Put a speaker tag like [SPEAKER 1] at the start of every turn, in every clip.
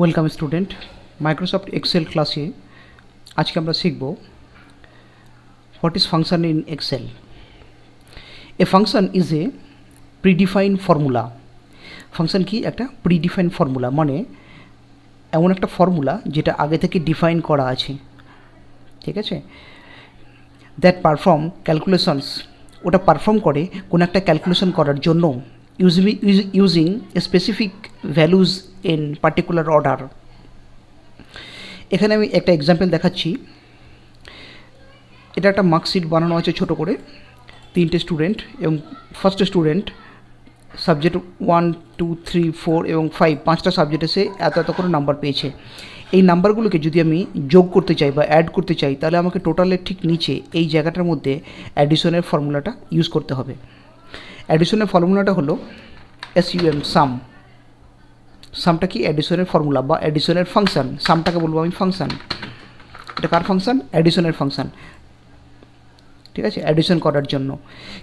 [SPEAKER 1] Welcome student, Microsoft Excel ক্লাসে আজকে আমরা শিখব what is function in Excel. A function is a predefine formula. Function কি? একটা প্রিডিফাইন ফর্মুলা, মানে এমন একটা ফর্মুলা যেটা আগে থেকে ডিফাইন করা আছে, ঠিক আছে। দ্যাট পারফর্ম ক্যালকুলেশনস, ওটা পারফর্ম করে কোনো একটা ক্যালকুলেশন করার জন্য using specific values in particular order. এখানে আমি একটা এক্সাম্পল দেখাচ্ছি। এটা একটা মার্কশিট বানানো আছে ছোটো করে, 3টে স্টুডেন্ট, এবং ফার্স্ট স্টুডেন্ট সাবজেক্ট 1, 2, 3, 4 এবং 5, 5টা সাবজেক্টে সে এত এত করে নাম্বার পেয়েছে। এই নাম্বারগুলোকে যদি আমি যোগ করতে চাই বা অ্যাড করতে চাই, তাহলে আমাকে টোটালের ঠিক নিচে এই জায়গাটার মধ্যে অ্যাডিশনের ফর্মুলাটা ইউজ করতে হবে। অ্যাডিশনের ফর্মুলাটা হলো SUM, সাম। সামটা কি? অ্যাডিশনের ফর্মুলা বা অ্যাডিশনের ফাংশন। সামটাকে বলবো আমি ফাংশন। এটা কার ফাংশন? অ্যাডিশনের ফাংশন, ঠিক আছে, অ্যাডিশন করার জন্য।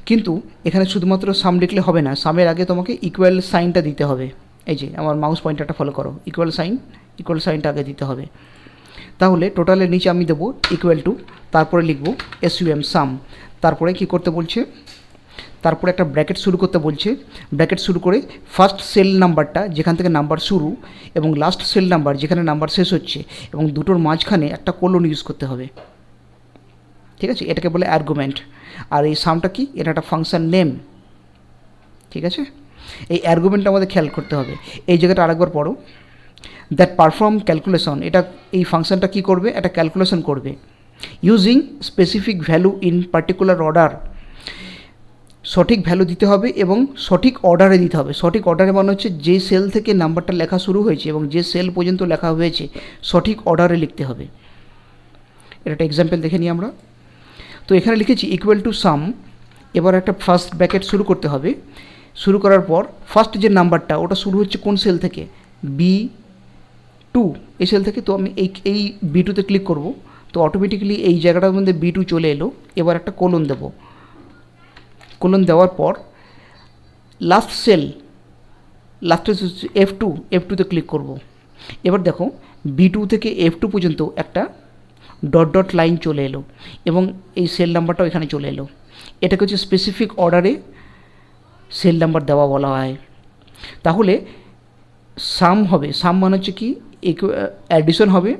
[SPEAKER 1] কিন্তু এখানে শুধুমাত্র সাম লিখলে হবে না, সামের আগে তোমাকে ইকুয়াল সাইনটা দিতে হবে। এই যে আমার মাউস পয়েন্টারটা ফলো করো, ইকুয়াল সাইনটা আগে দিতে হবে। তাহলে টোটালের নিচে আমি দেবো ইকুয়াল টু, তারপরে লিখবো SUM, সাম। তারপরে কি করতে বলছে? তারপরে একটা ব্র্যাকেট শুরু করতে বলছে। ব্র্যাকেট শুরু করে ফার্স্ট সেল নাম্বারটা যেখান থেকে নাম্বার শুরু এবং লাস্ট সেল নাম্বার যেখানে নাম্বার শেষ হচ্ছে, এবং দুটোর মাঝখানে একটা কোলন ইউজ করতে হবে, ঠিক আছে। এটাকে বলে আর্গুমেন্ট। আর এই সামটা কি? এটা একটা ফাংশন নেম, ঠিক আছে। এই আর্গুমেন্টটা আমাদের খেয়াল করতে হবে। এই জায়গাটা আরেকবার পড়ো। দ্যাট পারফর্ম ক্যালকুলেশন, এটা এই ফাংশনটা কি করবে? একটা ক্যালকুলেশন করবে using specific value in particular order. সঠিক ভ্যালু দিতে হবে এবং সঠিক অর্ডারে দিতে হবে। সঠিক অর্ডারে মানে হচ্ছে যে সেল থেকে নাম্বারটা লেখা শুরু হয়েছে এবং যে সেল পর্যন্ত লেখা হয়েছে সঠিক অর্ডারে লিখতে হবে। এটা একটা এক্সাম্পল দেখে নিই আমরা। তো এখানে লিখেছি ইকুয়াল টু সাম। এবার একটা ফার্স্ট ব্র্যাকেট শুরু করতে হবে। শুরু করার পর ফার্স্ট যে নাম্বারটা ওটা শুরু হচ্ছে কোন সেল থেকে? B2, এই সেল থেকে। তো আমি এই B2তে ক্লিক করব, তো অটোমেটিক্যালি এই জায়গাটার মধ্যে B2 চলে এলো। এবার একটা কোলন দেব। কোলন দেওয়ার পর লাস্ট সেল, লাস্টে F2তে ক্লিক করব। এবার দেখো B2 থেকে F2 পর্যন্ত একটা ডট লাইন চলে এলো এবং এই সেল নাম্বারটাও এখানে চলে এলো। এটাকে হচ্ছে স্পেসিফিক অর্ডারে সেল নাম্বার দেওয়া বলা হয়। তাহলে সাম হবে, সাম মানে হচ্ছে কি? অ্যাডিশন হবে,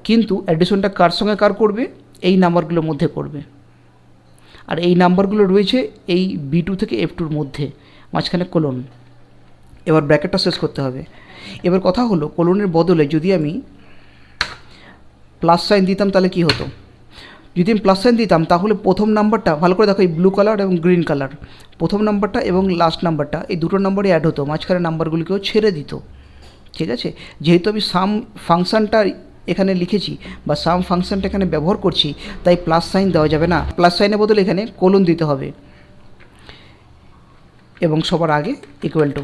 [SPEAKER 1] কিন্তু অ্যাডিশনটা কার সঙ্গে কার করবে? এই নাম্বারগুলোর মধ্যে করবে। আর এই নাম্বারগুলো রয়েছে এই B2 থেকে F2-র মধ্যে, মাঝখানে কোলন। এবার ব্র্যাকেটটা শেষ করতে হবে। এবার কথা হলো, কোলনের বদলে যদি আমি প্লাস সাইন দিতাম তাহলে কি হতো? যদি আমি প্লাস সাইন দিতাম তাহলে প্রথম নাম্বারটা, ভালো করে দেখো, এই ব্লু কালার এবং গ্রিন কালার, প্রথম নাম্বারটা এবং লাস্ট নাম্বারটা এই দুটো নাম্বারই অ্যাড হতো, মাঝখানে নাম্বারগুলিকেও ছেড়ে দিত, ঠিক আছে। যেহেতু আমি সাম ফাংশানটা এখানে লিখেছি বা সাম ফাংশানটা এখানে ব্যবহার করছি, তাই প্লাস সাইন দেওয়া যাবে না। প্লাস সাইনের বদলে এখানে কোলন দিতে হবে এবং সবার আগে ইকুয়াল টু।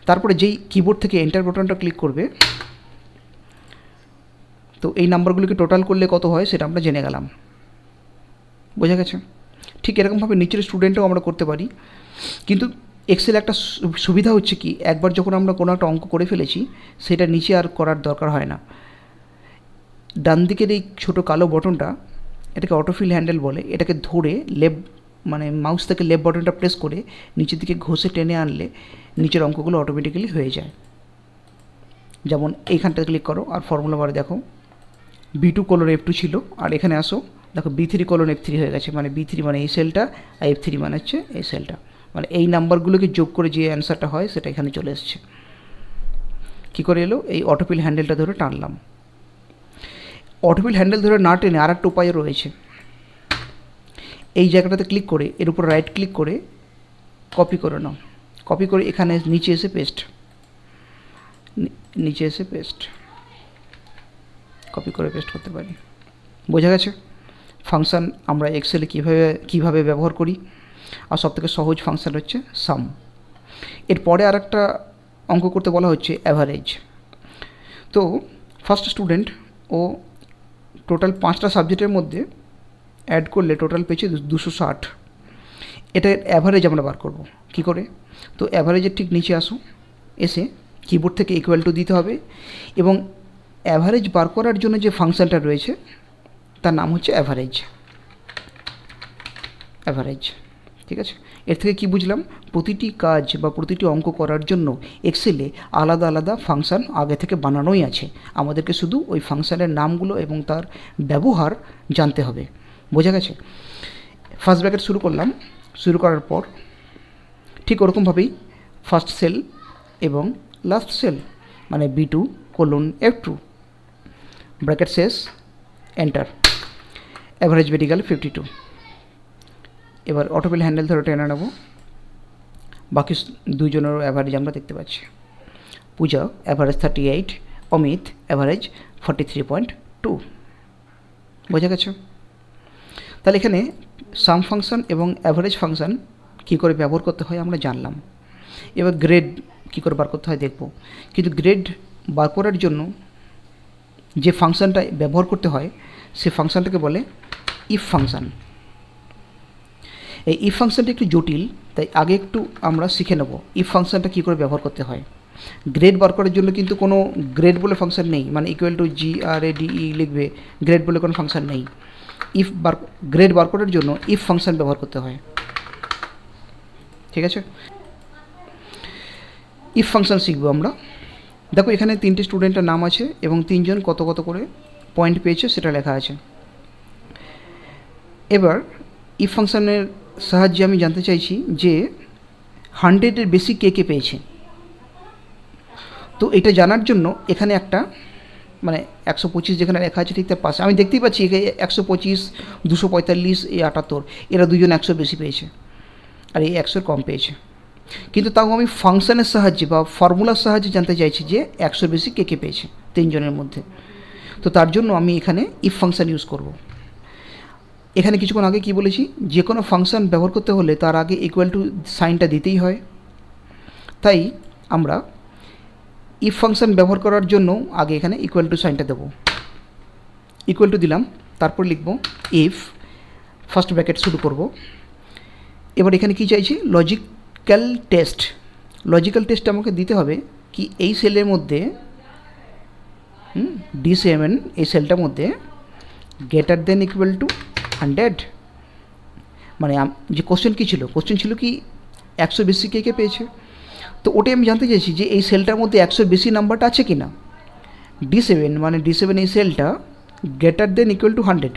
[SPEAKER 1] তারপরে যেই কিবোর্ড থেকে এন্টার বাটনটা ক্লিক করবে, তো এই নাম্বারগুলিকে টোটাল করলে কত হয় সেটা আমরা জেনে গেলাম। বোঝা গেছে? ঠিক এরকমভাবে নিচের স্টুডেন্টও আমরা করতে পারি। কিন্তু এক্সেল একটা সুবিধা হচ্ছে কি, একবার যখন আমরা কোনো একটা অঙ্ক করে ফেলেছি সেটা নিচে আর করার দরকার হয় না। ডান দিকের এই ছোটো কালো বটনটা, এটাকে অটোফিল হ্যান্ডেল বলে, এটাকে ধরে মানে মাউস থেকে লেফট বটনটা প্রেস করে নিচের দিকে ঘষে টেনে আনলে নিচের অঙ্কগুলো অটোমেটিক্যালি হয়ে যায়। যেমন এইখানটা ক্লিক করো আর ফর্মুলা বারে দেখো B2 কোলন F2 ছিল, আর এখানে আসো দেখো B3 কোলন F3 হয়ে গেছে। মানে B3 মানে এই সেলটা, আর F3 মানে হচ্ছে এই সেলটা। মানে এই নাম্বারগুলোকে যোগ করে যে অ্যান্সারটা হয় সেটা এখানে চলে এসছে। কী করে এলো? এই অটোফিল হ্যান্ডেলটা ধরে টানলাম। অটোফিল হ্যান্ডেল ধরে না টেনে আর একটা উপায় রয়েছে। এই জায়গাটাতে ক্লিক করে এর উপর রাইট ক্লিক করে কপি করে নাও। কপি করে এখানে নিচে এসে পেস্ট, নিচে এসে পেস্ট, কপি করে পেস্ট করতে পারি। বোঝা গেছে ফাংশান আমরা এক্সেলে কীভাবে ব্যবহার করি। আর সবথেকে সহজ ফাংশান হচ্ছে সাম। এরপরে আর একটা অঙ্ক করতে বলা হচ্ছে অ্যাভারেজ। তো ফার্স্ট স্টুডেন্ট ও টোটাল 5টা সাবজেক্টের মধ্যে অ্যাড করলে টোটাল পেয়েছে 260। এটার অ্যাভারেজ আমরা বার করব কী করে? তো অ্যাভারেজের ঠিক নিচে আসো, এসে কিবোর্ড থেকে ইকুয়াল টু দিতে হবে এবং অ্যাভারেজ বার করার জন্য যে ফাংশনটা রয়েছে তার নাম হচ্ছে অ্যাভারেজ। ঠিক আছে, এর থেকে কি বুঝলাম, প্রতিটি কাজ বা প্রতিটি অঙ্ক করার জন্য এক্সেলে আলাদা আলাদা ফাংশান আগে থেকে বানানোই আছে, আমাদেরকে শুধু ওই ফাংশানের নামগুলো এবং তার ব্যবহার জানতে হবে। বোঝা গেছে? ফার্স্ট ব্র্যাকেট শুরু করলাম, শুরু করার পর ঠিক ওরকমভাবেই ফার্স্ট সেল এবং লাস্ট সেল মানে B2 কোলন F2, ব্র্যাকেট শেষ, এন্টার। Average medical 52। এবার অটোমেটিক হ্যান্ডেল ধরে টেনে নেব, বাকি দুজনেরও অ্যাভারেজ আমরা দেখতে পাচ্ছি। পূজা অ্যাভারেজ 38, অমিত অ্যাভারেজ 43.2। বোঝা গেছে? তাহলে এখানে সাম ফাংশন এবং অ্যাভারেজ ফাংশন কী করে ব্যবহার করতে হয় আমরা জানলাম। এবার গ্রেড কী করে বার করতে হয় দেখব। কিন্তু গ্রেড বার করার জন্য যে ফাংশনটা ব্যবহার করতে হয় সে ফাংশনটাকে বলে ইফ ফাংশন। এই ইফ ফাংশনটা একটু জটিল, তাই আগে একটু আমরা শিখে নেব ইফ ফাংশনটা কী করে ব্যবহার করতে হয়। গ্রেড বার করার জন্য কিন্তু কোনো গ্রেড বলে ফাংশন নেই, মানে ইকুয়াল টু GRADE লিখবে, গ্রেড বলে কোনো ফাংশন নেই। গ্রেড বার করার জন্য ইফ ফাংশন ব্যবহার করতে হয়। ঠিক আছে, ইফ ফাংশন শিখবো আমরা। দেখো এখানে 3টে স্টুডেন্টের নাম আছে এবং 3জন কত কত করে পয়েন্ট পেয়েছে সেটা লেখা আছে। এবার ইফ ফাংশনের সাহায্যে আমি জানতে চাইছি যে 100-এর বেশি কে কে পেয়েছে। তো এটা জানার জন্য এখানে একটা মানে 125 যেখানে লেখা আছে ঠিক তার পাশে আমি দেখতেই পাচ্ছি এখানে 125, 245, এই 78, এরা দুজন 100 বেশি পেয়েছে আর এই 100 কম পেয়েছে। কিন্তু তাও আমি ফাংশনের সাহায্যে বা ফর্মুলার সাহায্যে জানতে চাইছি যে 100 বেশি কে কে পেয়েছে 3জনের মধ্যে। তো তার জন্য আমি এখানে ইফ ফাংশন ইউজ করব। এখানে কিছুক্ষণ আগে কি বলেছি, যে কোনো ফাংশন ব্যবহার করতে হলে তার আগে ইকুয়াল টু সাইনটা দিতেই হয়। তাই আমরা ইফ ফাংশন ব্যবহার করার জন্য আগে এখানে ইকুয়াল টু সাইনটা দেবো। ইকুয়াল টু দিলাম, তারপর লিখব ইফ, ফার্স্ট ব্র্যাকেট শুরু করব। এবার এখানে কি চাইছি, লজিক্যাল টেস্ট। লজিক্যাল টেস্ট আমাকে দিতে হবে কি এই সেলের মধ্যে D7 এই সেলটার মধ্যে গ্রেটার দেন ইকুয়াল টু 100। মানে যে কোশ্চেন কী ছিল, কোশ্চেন ছিল কি 100 বেশি কে কে পেয়েছে। তো ওটাই আমি জানতে চাইছি যে এই সেলটার মধ্যে 100 বেশি নাম্বারটা আছে কি না। D7 মানে D7 এই সেলটা greater than equal to 100,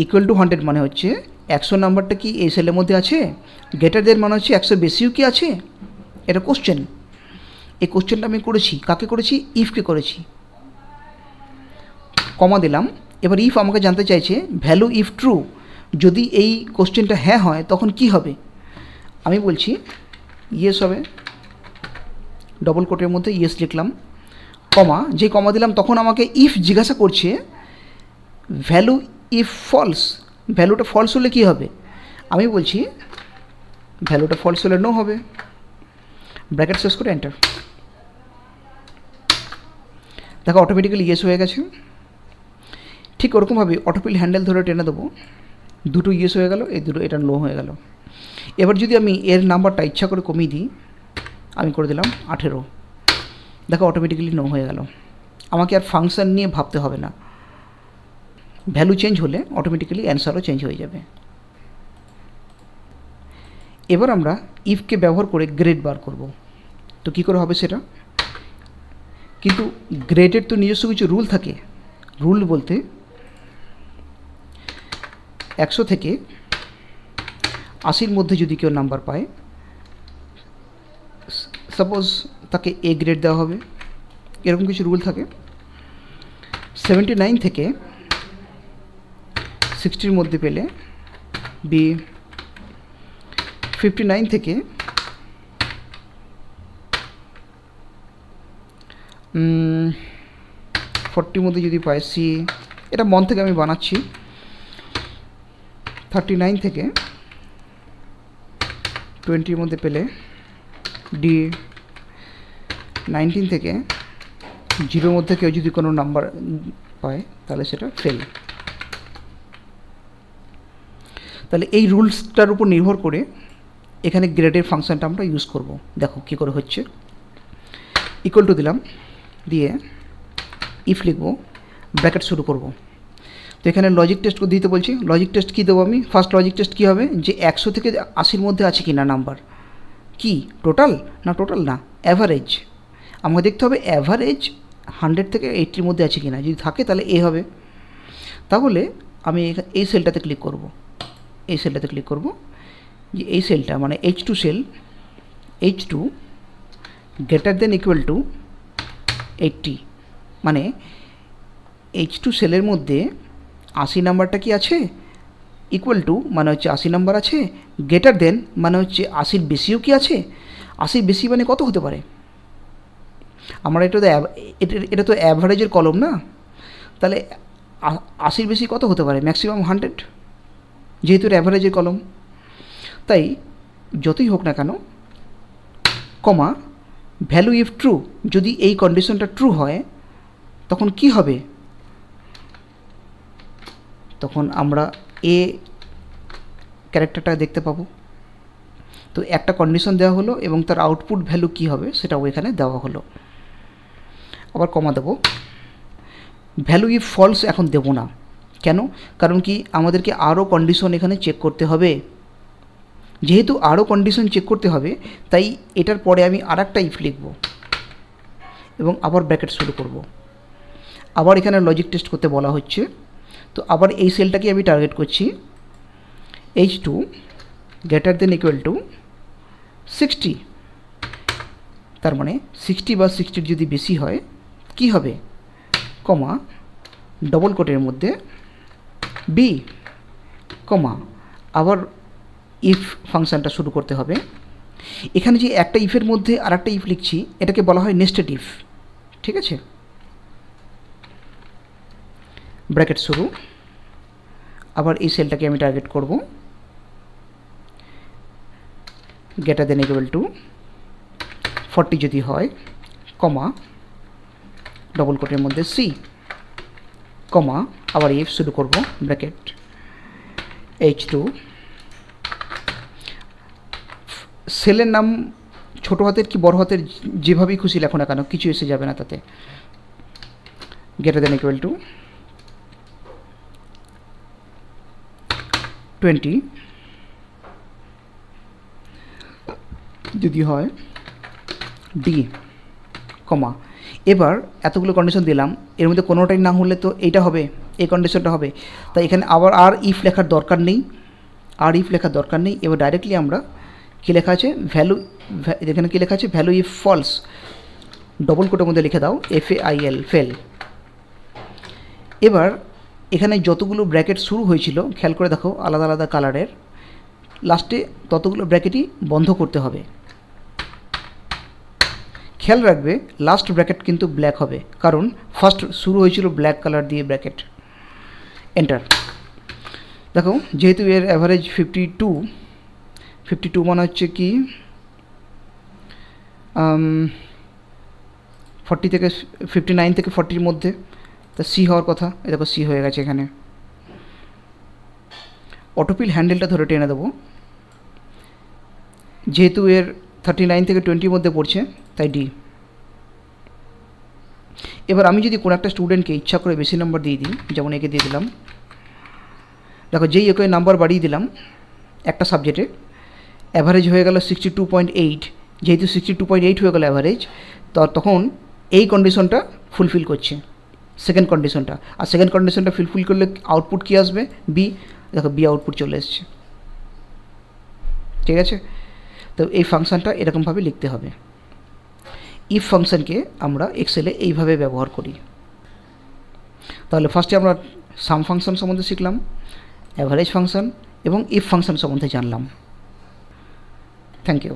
[SPEAKER 1] equal to 100 মানে হচ্ছে 100 নাম্বারটা কি এই সেলের মধ্যে আছে, গ্রেটার দেন মানে হচ্ছে 100 বেশিও কি আছে। এটা কোশ্চেন, এই কোশ্চেনটা আমি করেছি, কাকে করেছি, ইফকে করেছি। কমা দিলাম। এবার ইফ আমাকে জানতে চাইছে ভ্যালু ইফ ট্রু, যদি এই কোশ্চেনটা হ্যাঁ হয় তখন কি হবে। আমি বলছি ইয়েস হবে, ডবল কোটের মধ্যে ইয়েস লিখলাম, কমা, যে কমা দিলাম তখন আমাকে ইফ জিজ্ঞাসা করছে ভ্যালু ইফ ফলস, ভ্যালুটা ফলস হলে কী হবে। আমি বলছি ভ্যালুটা ফলস হলে নো হবে, ব্র্যাকেট শেষ করে এন্টার। দেখো অটোমেটিক্যালি ইয়েস হয়ে গেছে। ঠিক ওরকমভাবে অটোফিল হ্যান্ডেল ধরে টেনে দেবো, দুটো ইয়েস হয়ে গেল, এই দুটো এটা নো হয়ে গেল। এবার যদি আমি এর নাম্বারটা ইচ্ছা করে কমিয়ে দিই, আমি করে দিলাম 18, দেখো অটোমেটিক্যালি নো হয়ে গেল। আমাকে আর ফাংশন নিয়ে ভাবতে হবে না, ভ্যালু চেঞ্জ হলে অটোমেটিক্যালি অ্যান্সারও চেঞ্জ হয়ে যাবে। এবার আমরা ইফকে ব্যবহার করে গ্রেড বার করব। তো কী করে হবে সেটা, কিন্তু গ্রেডের তো নিজস্ব কিছু রুল থাকে। রুল বলতে 100 থেকে 80-র মধ্যে যদি কেউ নাম্বার পায়, সাপোজ তাকে এ গ্রেড দেওয়া হবে, এরকম কিছু রুল থাকে। 79 থেকে 60-র মধ্যে পেলে বি, 59 থেকে 40-র মধ্যে যদি পায় সি, এটা মন থেকে আমি বানাচ্ছি। 39 থেকে 20-র মধ্যে পেলে ডি, 19 থেকে 0-র মধ্যে কেউ যদি কোনো নাম্বার পায় তাহলে সেটা ফেল। তাহলে এই রুলসটার উপর নির্ভর করে এখানে গ্রেডের ফাংশনটা আমরা ইউজ করব। দেখো কী করে হচ্ছে। ইকুয়াল টু দিলাম, দিয়ে ইফ লিখব, ব্র্যাকেট শুরু করব। তো এখানে লজিক টেস্ট দিতে বলছি। লজিক টেস্ট কী দেবো আমি? ফার্স্ট লজিক টেস্ট কী হবে, যে 100 থেকে 80-র মধ্যে আছে কি না নাম্বার, কি টোটাল না অ্যাভারেজ। আমাকে দেখতে হবে অ্যাভারেজ 100 থেকে 80-র মধ্যে আছে কি না। যদি থাকে তাহলে এ হবে। তাহলে আমি এই সেলটাতে ক্লিক করব, যে এই সেলটা মানে H2 cell, H2 greater than equal to 80, মানে H2 সেলের মধ্যে 80 নাম্বারটা কি আছে, ইকুয়াল টু মানে হচ্ছে 80 নাম্বার আছে, গ্রেটার দেন মানে হচ্ছে 80-র বেশিও কি আছে। 80 বেশি মানে কত হতে পারে? আমরা এটা তো অ্যাভারেজের কলম না, তাহলে 80-র বেশি কত হতে পারে? ম্যাক্সিমাম 100, যেহেতু এটা অ্যাভারেজের কলম। তাই যতই হোক না কেন, কমা ভ্যালু ইফ ট্রু, যদি এই কন্ডিশনটা ট্রু হয় তখন কি হবে, তখন আমরা এ ক্যারেক্টারটা দেখতে পাবো। তো একটা কন্ডিশন দেওয়া হলো এবং তার আউটপুট ভ্যালু কী হবে সেটাও এখানে দেওয়া হলো। আবার কমা দেবো। ভ্যালু ইফ ফলস এখন দেব না, কেন? কারণ কি আমাদেরকে আরও কন্ডিশন এখানে চেক করতে হবে। যেহেতু আরও কন্ডিশন চেক করতে হবে, তাই এটার পরে আমি আর একটা ইফ লিখব এবং আবার ব্র্যাকেট শুরু করব। আবার এখানে লজিক টেস্ট করতে বলা হচ্ছে। তো আবার এই সেলটাকে আমি টার্গেট করছি, H2 greater than equal two 60, তার মানে 60 বা 60-র যদি বেশি হয় কি হবে, কমা ডবল কোটের মধ্যে বি, কমা আবার ইফ ফাংশানটা শুরু করতে হবে। এখানে যে একটা ইফের মধ্যে আর একটা ইফ লিখছি, এটাকে বলা হয় নেস্টেড ইফ। ঠিক আছে, ব্র্যাকেট শুরু, আবার এই সেলটাকে আমি টার্গেট করব, গ্রেটার দেন ইকুয়াল টু 40 যদি হয়, কমা ডবল কোটের মধ্যে সি, কমা আবার ইফ শুরু করব, ব্র্যাকেট H2। সেলের নাম ছোটো হাতের কি বড় হাতের যেভাবেই খুশি লেখো না কেন, কিছু এসে যাবে না তাতে। গ্রেটার দেন ইকুয়াল টু 20 যদি হয়, ডি, কমা। এবার এতগুলো কন্ডিশন দিলাম, এর মধ্যে কোনোটাই না হলে তো এইটা হবে, এই কন্ডিশনটা হবে। তাই এখানে আবার আর ইফ লেখার দরকার নেই, এবার ডাইরেক্টলি আমরা কী লেখা আছে, ভ্যালু, এখানে কী লেখা আছে, ভ্যালু ইফ ফলস, ডবল কোটের মধ্যে লিখে দাও FAIL, ফেল। এবার এখানে যতগুলো ব্র্যাকেট শুরু হয়েছিল খেয়াল করে দেখো আলাদা আলাদা কালারের, লাস্টে ততগুলো ব্র্যাকেটই বন্ধ করতে হবে। খেয়াল রাখবে লাস্ট ব্র্যাকেট কিন্তু ব্ল্যাক হবে, কারণ ফার্স্ট শুরু হয়েছিল ব্ল্যাক কালার দিয়ে ব্র্যাকেট। এন্টার। দেখো যেহেতু এর অ্যাভারেজ 52 মানে হচ্ছে কি 40 থেকে 59 থেকে 40-র মধ্যে, তা সি হওয়ার কথা। এ দেখো সি হয়ে গেছে এখানে। অটোপিল হ্যান্ডেলটা ধরে টেনে দেবো, যেহেতু এর 39 থেকে 20-র মধ্যে পড়ছে তাই ডি। এবার আমি যদি কোনো একটা স্টুডেন্টকে ইচ্ছা করে বেশি নাম্বার দিয়ে দিই, যেমন একে দিয়ে দিলাম, দেখো যেই একে নাম্বার বাড়িয়ে দিলাম একটা সাবজেক্টে, অ্যাভারেজ হয়ে গেল 62.8। যেহেতু 62.8 হয়ে গেল অ্যাভারেজ, তখন এই কন্ডিশনটা ফুলফিল করছে, সেকেন্ড কন্ডিশনটা। আর সেকেন্ড কন্ডিশনটা ফুলফিল করলে আউটপুট কী আসবে, বি। দেখো বি আউটপুট চলে এসছে। ঠিক আছে, তো এই ফাংশানটা এরকমভাবে লিখতে হবে। ইফ ফাংশানকে আমরা এক্সেলে এইভাবে ব্যবহার করি। তাহলে ফার্স্টে আমরা সাম ফাংশন সম্বন্ধে শিখলাম, অ্যাভারেজ ফাংশন এবং ইফ ফাংশন সম্বন্ধে জানলাম। Thank you.